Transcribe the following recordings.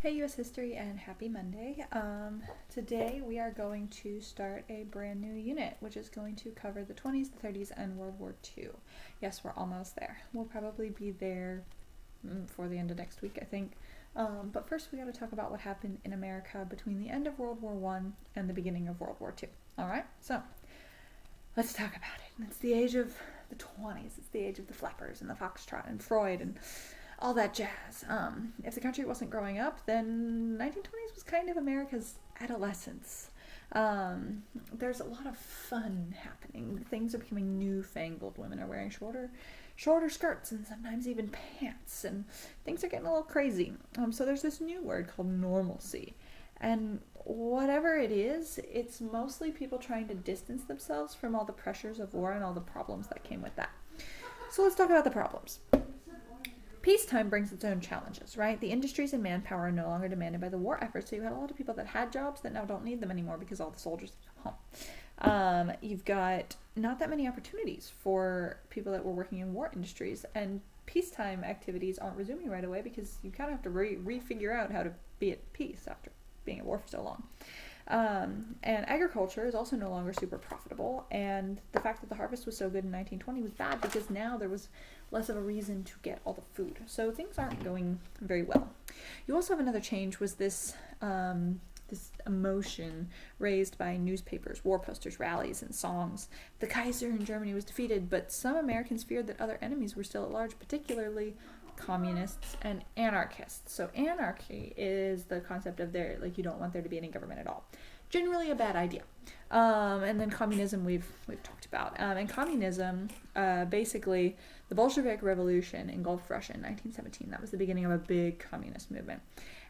Hey US History and happy Monday. Today we are going to start a brand new unit which is going to cover the 20s, the 30s, and World War II. Yes, we're almost there. We'll probably be there for the end of next week, I think. But first we got to talk about what happened in America between the end of World War I and the beginning of World War II. Alright, so let's talk about it. It's the age of the 20s. It's the age of the flappers and the foxtrot and Freud and all that jazz. If the country wasn't growing up, then 1920s was kind of America's adolescence. There's a lot of fun happening. Things are becoming newfangled. Women are wearing shorter skirts and sometimes even pants, and things are getting a little crazy. So there's this new word called normalcy. And whatever it is, it's mostly people trying to distance themselves from all the pressures of war and all the problems that came with that. So let's talk about the problems. Peacetime brings its own challenges, right? The industries and manpower are no longer demanded by the war effort, so you had a lot of people that had jobs that now don't need them anymore because all the soldiers come home. You've got not that many opportunities for people that were working in war industries, and peacetime activities aren't resuming right away because you kind of have to refigure out how to be at peace after being at war for so long. And agriculture is also no longer super profitable, and the fact that the harvest was so good in 1920 was bad because now there was less of a reason to get all the food. So things aren't going very well. You also have another change was this emotion raised by newspapers, war posters, rallies, and songs. The Kaiser in Germany was defeated, but some Americans feared that other enemies were still at large, particularly communists and anarchists. So anarchy is the concept of you don't want there to be any government at all. Generally a bad idea. And then communism we've talked about. And communism, basically, the Bolshevik Revolution engulfed Russia in 1917. That was the beginning of a big communist movement.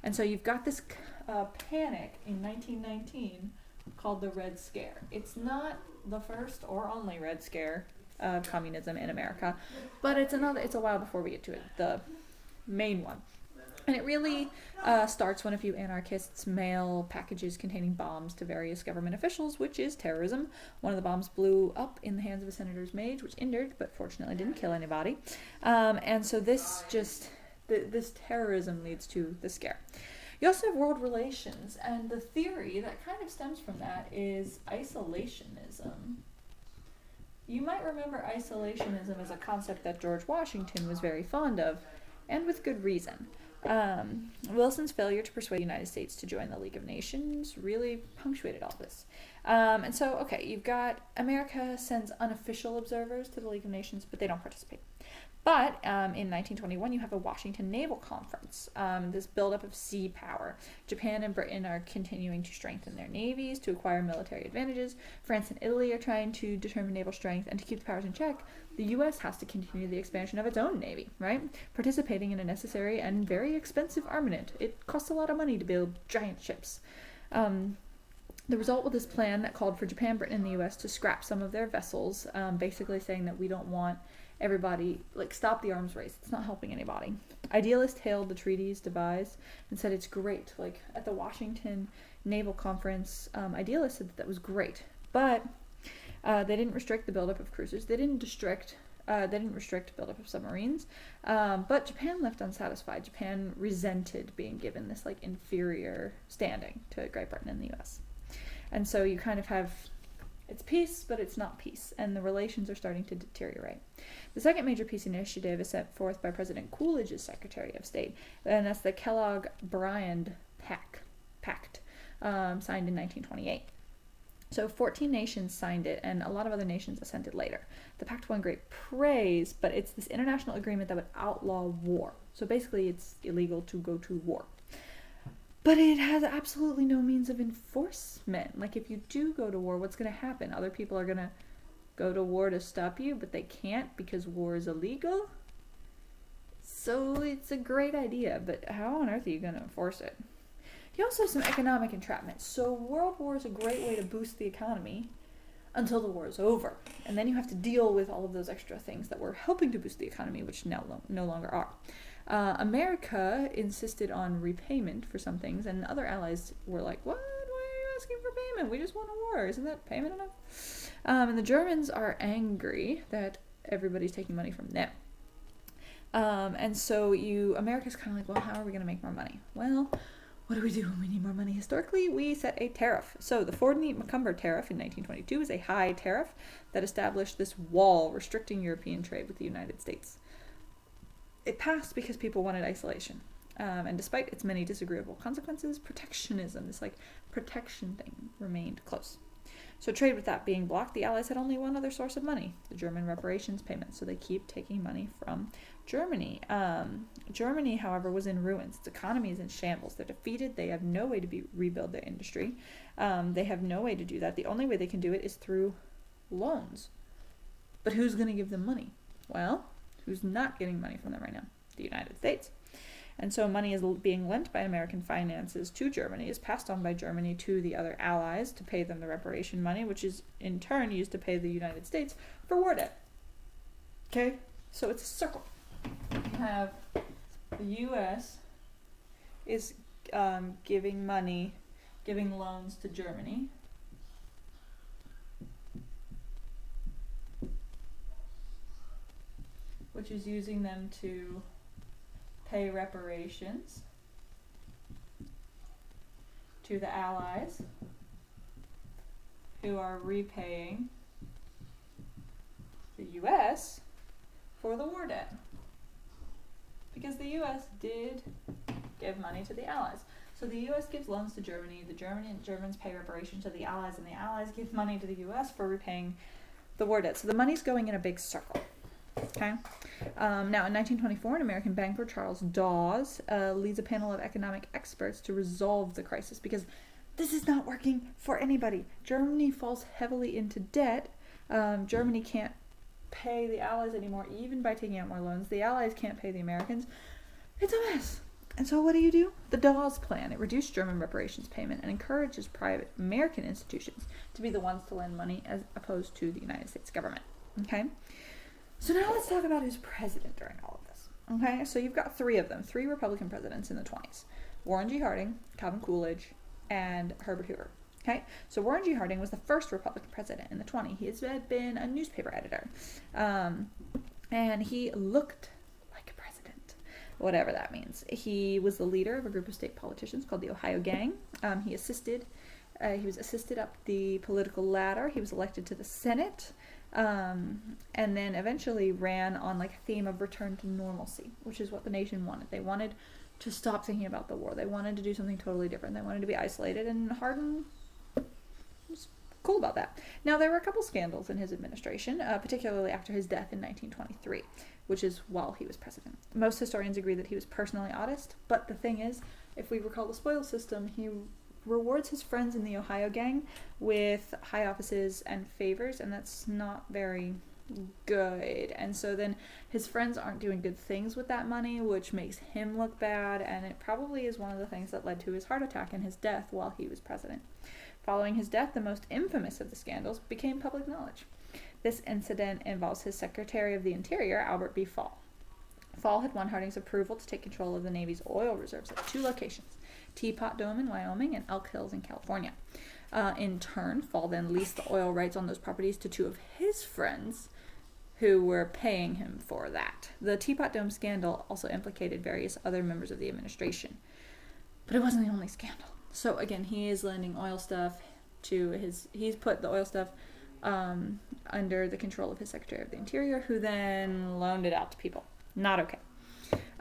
And so you've got this panic in 1919 called the Red Scare. It's not the first or only Red Scare of communism in America, but it's a while before we get to it, the main one. And it really starts when a few anarchists mail packages containing bombs to various government officials, which is terrorism. One of the bombs blew up in the hands of a senator's maid, which injured, but fortunately didn't kill anybody. And so this terrorism leads to the scare. You also have world relations, and the theory that kind of stems from that is isolationism. You might remember isolationism as a concept that George Washington was very fond of, and with good reason. Wilson's failure to persuade the United States to join the League of Nations really punctuated all this. And so, you've got America sends unofficial observers to the League of Nations, but they don't participate. But in 1921, you have a Washington Naval Conference, this buildup of sea power. Japan and Britain are continuing to strengthen their navies to acquire military advantages. France and Italy are trying to determine naval strength, and to keep the powers in check, the U.S. has to continue the expansion of its own navy, right? Participating in a necessary and very expensive armament. It costs a lot of money to build giant ships. The result was this plan that called for Japan, Britain, and the U.S. to scrap some of their vessels, basically saying that we don't want everybody, stop the arms race. It's not helping anybody. Idealists hailed the treaties devised and said it's great. At the Washington Naval Conference, idealists said that was great. But they didn't restrict the buildup of cruisers. They didn't restrict buildup of submarines. But Japan left unsatisfied. Japan resented being given this inferior standing to Great Britain and the U.S. And so you kind of have, it's peace, but it's not peace, and the relations are starting to deteriorate. The second major peace initiative is set forth by President Coolidge's Secretary of State, and that's the Kellogg-Briand Pact, signed in 1928. So 14 nations signed it, and a lot of other nations assented later. The pact won great praise, but it's this international agreement that would outlaw war. So basically it's illegal to go to war. But it has absolutely no means of enforcement. If you do go to war, what's going to happen? Other people are going to go to war to stop you, but they can't because war is illegal? So it's a great idea, but how on earth are you going to enforce it? You also have some economic entrapment. So World War is a great way to boost the economy until the war is over. And then you have to deal with all of those extra things that were helping to boost the economy, which now no longer are. America insisted on repayment for some things, and other allies were like, what? Why are you asking for payment? We just won a war. Isn't that payment enough? And the Germans are angry that everybody's taking money from them. And so America's kind of like, well, how are we going to make more money? Well, What do we do when we need more money? Historically, we set a tariff. So the Ford-Macomber tariff in 1922 is a high tariff that established this wall restricting European trade with the United States. It passed because people wanted isolation. And despite its many disagreeable consequences, protectionism, this protection thing, remained close. So trade with that being blocked, the Allies had only one other source of money, the German reparations payments. So they keep taking money from Germany. Germany, however, was in ruins. Its economy is in shambles. They're defeated. They have no way to rebuild their industry. They have no way to do that. The only way they can do it is through loans. But who's going to give them money? Well, who's not getting money from them right now? The United States. And so money is being lent by American finances to Germany, is passed on by Germany to the other allies to pay them the reparation money, which is in turn used to pay the United States for war debt. Okay? So it's a circle. You have the U.S. is giving loans to Germany. Which is using them to pay reparations to the Allies, who are repaying the U.S. for the war debt. Because the U.S. did give money to the Allies. So the U.S. gives loans to Germany, the Germans pay reparations to the Allies, and the Allies give money to the U.S. for repaying the war debt. So the money's going in a big circle. Okay. Now, in 1924, an American banker, Charles Dawes, leads a panel of economic experts to resolve the crisis because this is not working for anybody. Germany falls heavily into debt. Germany can't pay the Allies anymore, even by taking out more loans. The Allies can't pay the Americans. It's a mess. And so what do? The Dawes Plan. It reduced German reparations payment and encourages private American institutions to be the ones to lend money as opposed to the United States government. Okay? So now let's talk about who's president during all of this. Okay, so you've got three of them, three Republican presidents in the 20s. Warren G. Harding, Calvin Coolidge, and Herbert Hoover. Okay, so Warren G. Harding was the first Republican president in the 20s. He has been a newspaper editor. And he looked like a president, whatever that means. He was the leader of a group of state politicians called the Ohio Gang. He was assisted up the political ladder. He was elected to the Senate. And then eventually ran on a theme of return to normalcy, which is what the nation wanted. They wanted to stop thinking about the war. They wanted to do something totally different. They wanted to be isolated, and Harding was cool about that. Now, there were a couple scandals in his administration, particularly after his death in 1923, which is while he was president. Most historians agree that he was personally honest, but the thing is, if we recall the spoils system, he rewards his friends in the Ohio Gang with high offices and favors, and that's not very good. And so then his friends aren't doing good things with that money, which makes him look bad, and it probably is one of the things that led to his heart attack and his death while he was president. Following his death, the most infamous of the scandals became public knowledge. This incident involves his Secretary of the Interior, Albert B. Fall. Fall had won Harding's approval to take control of the Navy's oil reserves at two locations, Teapot Dome in Wyoming and Elk Hills in California. In turn, Fall then leased the oil rights on those properties to two of his friends who were paying him for that. The Teapot Dome scandal also implicated various other members of the administration. But it wasn't the only scandal. So again, he is lending oil stuff he's put the oil stuff under the control of his Secretary of the Interior, who then loaned it out to people. Not okay.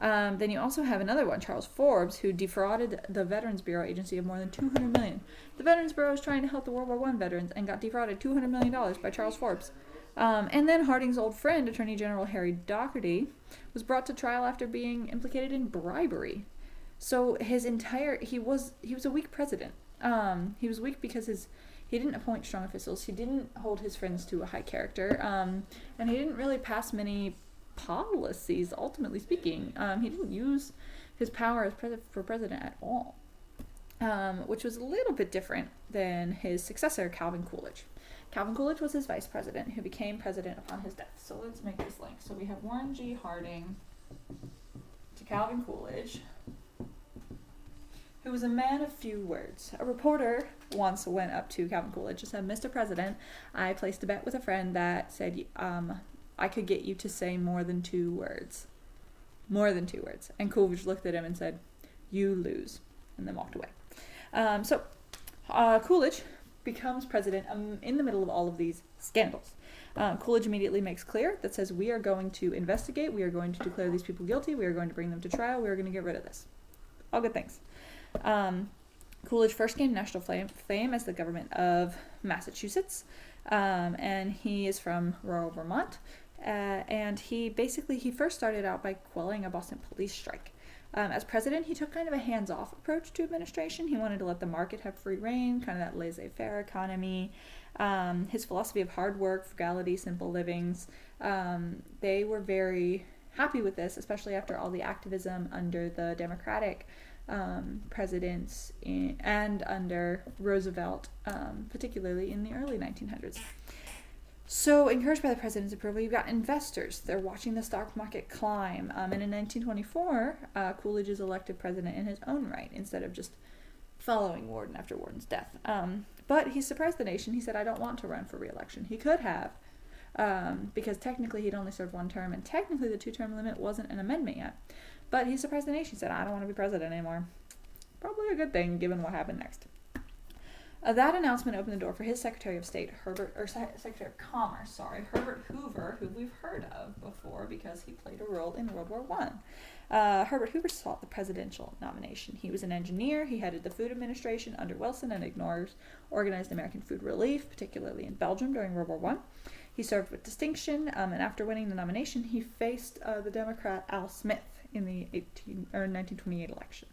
Then you also have another one, Charles Forbes, who defrauded the Veterans Bureau agency of more than $200 million. The Veterans Bureau was trying to help the World War I veterans and got defrauded $200 million by Charles Forbes. And then Harding's old friend, Attorney General Harry Doherty, was brought to trial after being implicated in bribery. So he was a weak president. He was weak because he didn't appoint strong officials. He didn't hold his friends to a high character. And he didn't really pass many policies, ultimately speaking. He didn't use his power as for president at all, which was a little bit different than his successor, Calvin Coolidge. Calvin Coolidge was his vice president, who became president upon his death. So let's make this link. So we have Warren G. Harding to Calvin Coolidge, who was a man of few words. A reporter once went up to Calvin Coolidge and said, "Mr. President, I placed a bet with a friend that said I could get you to say more than 2 words. More than 2 words." And Coolidge looked at him and said, "You lose." and then walked away. Coolidge becomes president in the middle of all of these scandals. Coolidge immediately makes clear that says, we are going to investigate, we are going to declare these people guilty, we are going to bring them to trial, we are going to get rid of this. All good things. Coolidge first gained national fame as the governor of Massachusetts, and he is from rural Vermont, and he first started out by quelling a Boston police strike. As president, he took kind of a hands-off approach to administration. He wanted to let the market have free reign, kind of that laissez-faire economy. His philosophy of hard work, frugality, simple livings, they were very happy with this, especially after all the activism under the Democratic presidents and under Roosevelt, particularly in the early 1900s. So, encouraged by the president's approval, you've got investors. They're watching the stock market climb. And in 1924, Coolidge is elected president in his own right, instead of just following Warden after Warden's death. But he surprised the nation. He said, I don't want to run for re-election. He could have, because technically he'd only served one term, and technically the 2-term limit wasn't an amendment yet. But he surprised the nation. He said, I don't want to be president anymore. Probably a good thing, given what happened next. That announcement opened the door for his Secretary of State, Secretary of Commerce, Herbert Hoover, who we've heard of before because he played a role in World War I. Herbert Hoover sought the presidential nomination. He was an engineer. He headed the Food Administration under Wilson and organized American food relief, particularly in Belgium during World War I. He served with distinction, and after winning the nomination, he faced the Democrat Al Smith in the 1928 election.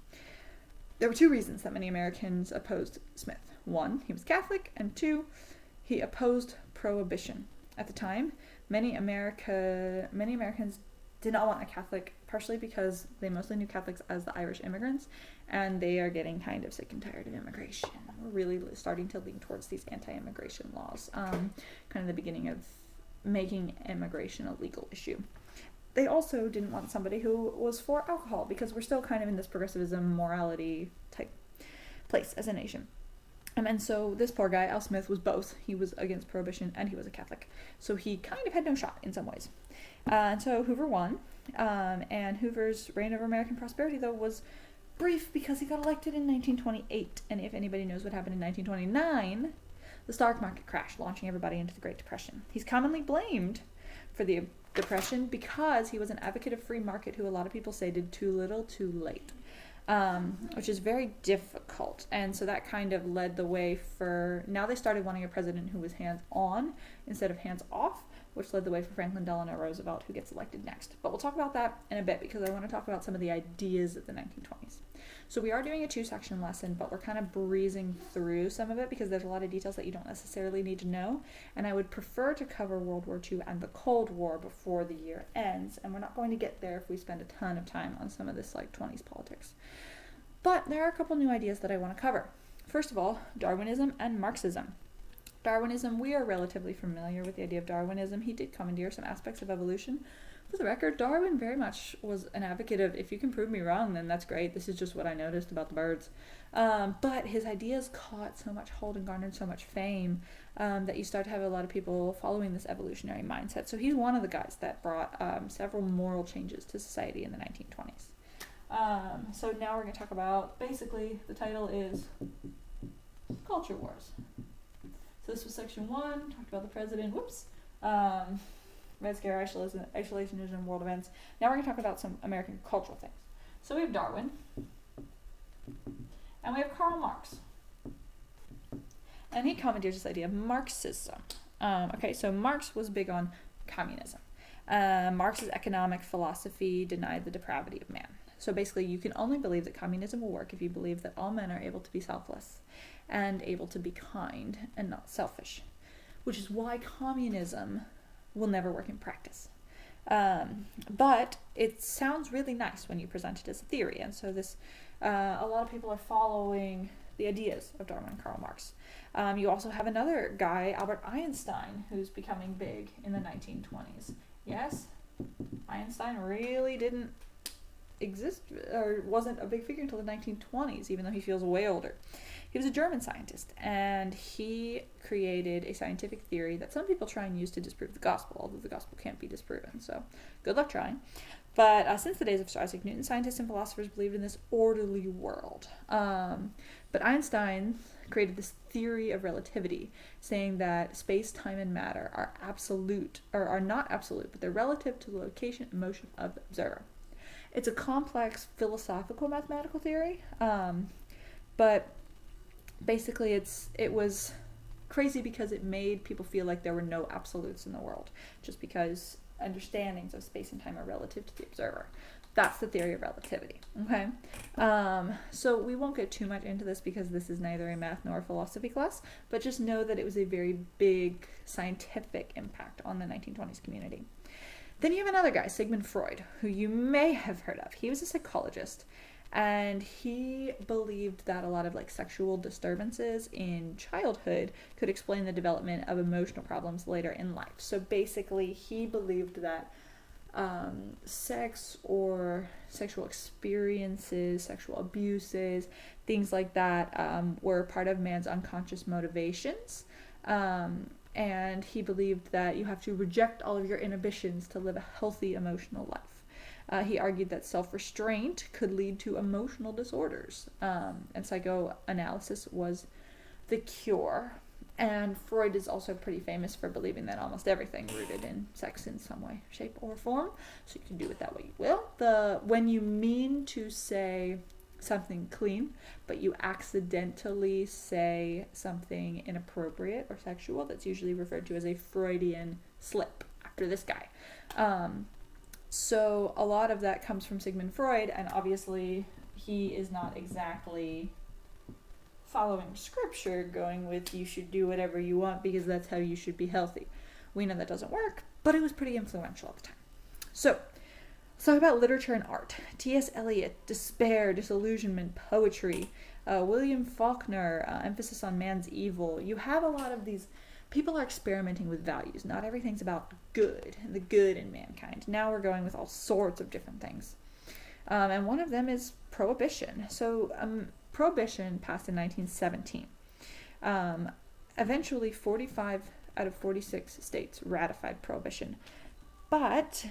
There were 2 reasons that many Americans opposed Smith. 1, he was Catholic, and 2, he opposed prohibition. At the time, many Americans did not want a Catholic, partially because they mostly knew Catholics as the Irish immigrants, and they are getting kind of sick and tired of immigration. We're really starting to lean towards these anti-immigration laws, kind of the beginning of making immigration a legal issue. They also didn't want somebody who was for alcohol, because we're still kind of in this progressivism, morality type place as a nation. And so this poor guy, Al Smith, was both. He was against prohibition and he was a Catholic. So he kind of had no shot in some ways. And so Hoover won. And Hoover's reign of American prosperity, though, was brief because he got elected in 1928. And if anybody knows what happened in 1929, the stock market crashed, launching everybody into the Great Depression. He's commonly blamed for the Depression because he was an advocate of free market who a lot of people say did too little too late. Which is very difficult. And so that kind of led the way for, now they started wanting a president who was hands-on instead of hands-off, which led the way for Franklin Delano Roosevelt, who gets elected next. But we'll talk about that in a bit because I want to talk about some of the ideas of the 1920s. So we are doing a 2-section lesson, but we're kind of breezing through some of it because there's a lot of details that you don't necessarily need to know. And I would prefer to cover World War II and the Cold War before the year ends. And we're not going to get there if we spend a ton of time on some of this 20s politics. But there are a couple new ideas that I want to cover. First of all, Darwinism and Marxism. Darwinism, we are relatively familiar with the idea of Darwinism. He did commandeer some aspects of evolution. For the record, Darwin very much was an advocate of, if you can prove me wrong, then that's great. This is just what I noticed about the birds. But his ideas caught so much hold and garnered so much fame that you start to have a lot of people following this evolutionary mindset. So he's one of the guys that brought several moral changes to society in the 1920s. So now we're going to talk about, basically, the title is Culture Wars. So this was section 1, talked about the president, Red Scare, isolationism, world events. Now we're going to talk about some American cultural things. So we have Darwin, and we have Karl Marx. And he commandeers this idea of Marxism. So Marx was big on communism. Marx's economic philosophy denied the depravity of man. So basically, you can only believe that communism will work if you believe that all men are able to be selfless and able to be kind and not selfish, which is why communism will never work in practice. But it sounds really nice when you present it as a theory, and so this a lot of people are following the ideas of Darwin and Karl Marx. You also have another guy, Albert Einstein, who's becoming big in the 1920s. Yes, Einstein really didn't exist or wasn't a big figure until the 1920s, even though he feels way older. He was a German scientist, and he created a scientific theory that some people try and use to disprove the gospel, although the gospel can't be disproven, so good luck trying. But since the days of Sir Isaac Newton, scientists and philosophers believed in this orderly world. But Einstein created this theory of relativity, saying that space, time, and matter are absolute, or are not absolute, but they're relative to the location and motion of the observer. It's a complex philosophical mathematical theory, but basically it was crazy because it made people feel like there were no absolutes in the world, just because understandings of space and time are relative to the observer. That's the theory of relativity. Okay, so we won't get too much into this because this is neither a math nor a philosophy class, but just know that it was a very big scientific impact on the 1920s community. Then you have another guy, Sigmund Freud, who you may have heard of. He was a psychologist, and he believed that a lot of sexual disturbances in childhood could explain the development of emotional problems later in life. So basically, he believed that sex or sexual experiences, sexual abuses, things like that were part of man's unconscious motivations. And he believed that you have to reject all of your inhibitions to live a healthy emotional life. He argued that self-restraint could lead to emotional disorders, and psychoanalysis was the cure. And Freud is also pretty famous for believing that almost everything rooted in sex in some way, shape, or form. So you can do it that way you will. When you mean to say something clean, but you accidentally say something inappropriate or sexual, that's usually referred to as a Freudian slip after this guy. So a lot of that comes from Sigmund Freud, and obviously he is not exactly following scripture, going with you should do whatever you want because that's how you should be healthy. We know that doesn't work, but it was pretty influential at the time. So let's talk about literature and art. T.S. Eliot, despair, disillusionment, poetry. William Faulkner, emphasis on man's evil. You have a lot of these. People are experimenting with values. Not everything's about good and the good in mankind. Now we're going with all sorts of different things. And one of them is prohibition. So prohibition passed in 1917. Eventually, 45 out of 46 states ratified prohibition. But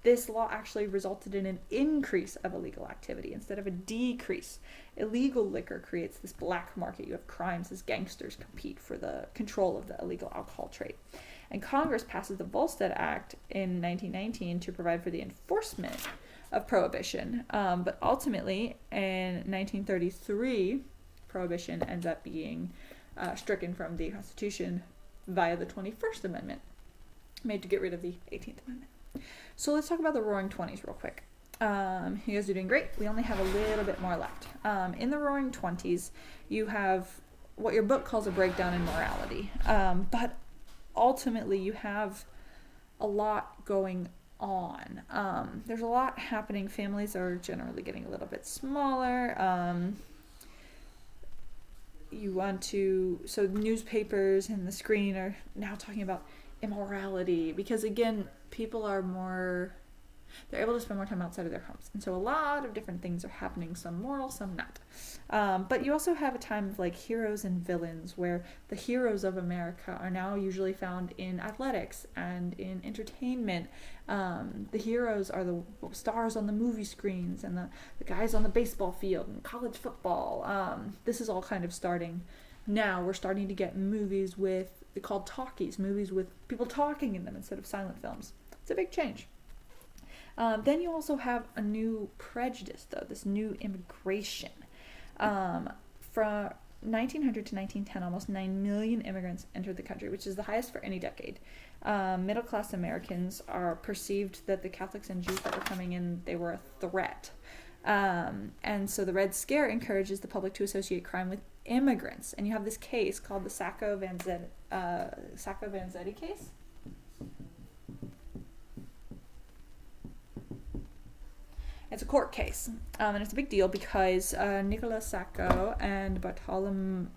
this law actually resulted in an increase of illegal activity instead of a decrease. Illegal liquor creates this black market. You have crimes as gangsters compete for the control of the illegal alcohol trade. And Congress passes the Volstead Act in 1919 to provide for the enforcement of prohibition. But ultimately, in 1933, prohibition ends up being stricken from the Constitution via the 21st Amendment, made to get rid of the 18th Amendment. So let's talk about the Roaring Twenties real quick. You guys are doing great. We only have a little bit more left. In the Roaring Twenties, you have what your book calls a breakdown in morality. But ultimately, you have a lot going on. There's a lot happening. Families are generally getting a little bit smaller. So newspapers and the screen are now talking about immorality because, again, people are they're able to spend more time outside of their homes. And so a lot of different things are happening, some moral, some not. But you also have a time of heroes and villains where the heroes of America are now usually found in athletics and in entertainment. The heroes are the stars on the movie screens and the guys on the baseball field and college football. This is all kind of starting now. We're starting to get movies they're called talkies, movies with people talking in them instead of silent films. It's a big change. Then you also have a new prejudice, though, this new immigration. From 1900 to 1910, almost 9 million immigrants entered the country, which is the highest for any decade. Middle-class Americans are perceived that the Catholics and Jews that were coming in, they were a threat. And so the Red Scare encourages the public to associate crime with immigrants. And you have this case called the Sacco-Vanzetti case. It's a court case, and it's a big deal because Nicola Sacco and Bartolomeo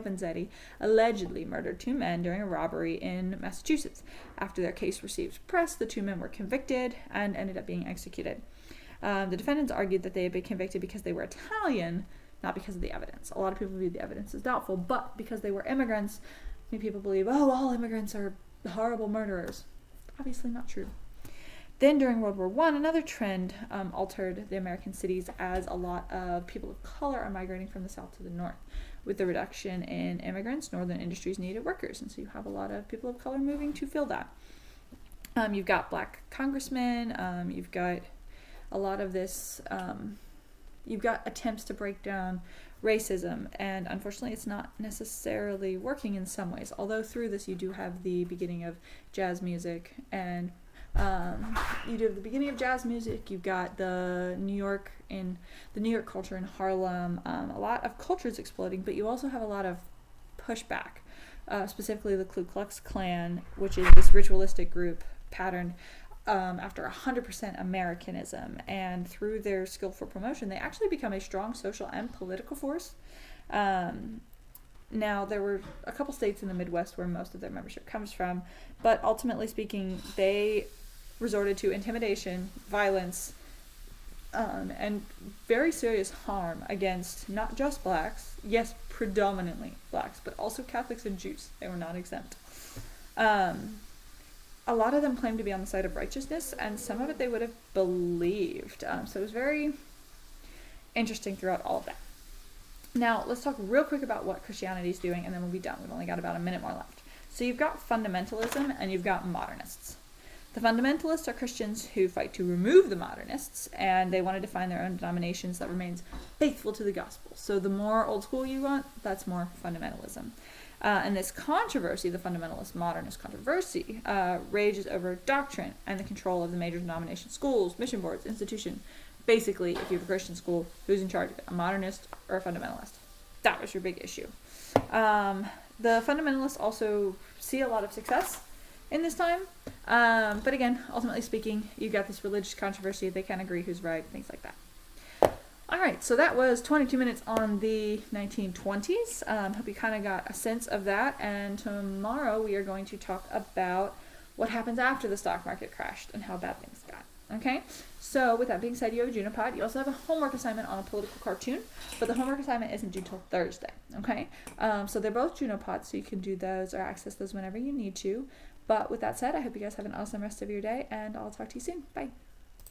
Vanzetti allegedly murdered two men during a robbery in Massachusetts. After their case received press, the two men were convicted and ended up being executed. The defendants argued that they had been convicted because they were Italian, not because of the evidence. A lot of people viewed the evidence as doubtful, but because they were immigrants, many people believe, all immigrants are horrible murderers. Obviously not true. Then during World War I, another trend altered the American cities as a lot of people of color are migrating from the south to the north. With the reduction in immigrants, northern industries needed workers, and so you have a lot of people of color moving to fill that. You've got black congressmen, you've got a lot of this, you've got attempts to break down racism, and unfortunately it's not necessarily working in some ways, although through this you do have the beginning of jazz music, and you've got the New York culture in Harlem, a lot of cultures exploding, but you also have a lot of pushback, specifically the Ku Klux Klan, which is this ritualistic group patterned after 100% Americanism, and through their skillful promotion, they actually become a strong social and political force. Now, there were a couple states in the Midwest where most of their membership comes from, but ultimately speaking, they resorted to intimidation, violence, and very serious harm against not just blacks, yes, predominantly blacks, but also Catholics and Jews. They were not exempt. A lot of them claimed to be on the side of righteousness, and some of it they would have believed. So it was very interesting throughout all of that. Now, let's talk real quick about what Christianity is doing, and then we'll be done. We've only got about a minute more left. So you've got fundamentalism, and you've got modernists. The fundamentalists are Christians who fight to remove the modernists, and they want to define their own denominations that remains faithful to the gospel. So the more old school you want, that's more fundamentalism. And this controversy, the fundamentalist-modernist controversy, rages over doctrine and the control of the major denomination schools, mission boards, institution. Basically, if you have a Christian school, who's in charge of it, a modernist or a fundamentalist? That was your big issue. The fundamentalists also see a lot of success in this time. But again, ultimately speaking, you've got this religious controversy. They can't agree who's right, things like that. All right, so that was 22 minutes on the 1920s. Hope you kind of got a sense of that. And tomorrow we are going to talk about what happens after the stock market crashed and how bad things got. Okay, so with that being said, you have a Junipod. You also have a homework assignment on a political cartoon, but the homework assignment isn't due till Thursday. Okay, so they're both Junipods, so you can do those or access those whenever you need to. But with that said, I hope you guys have an awesome rest of your day, and I'll talk to you soon. Bye.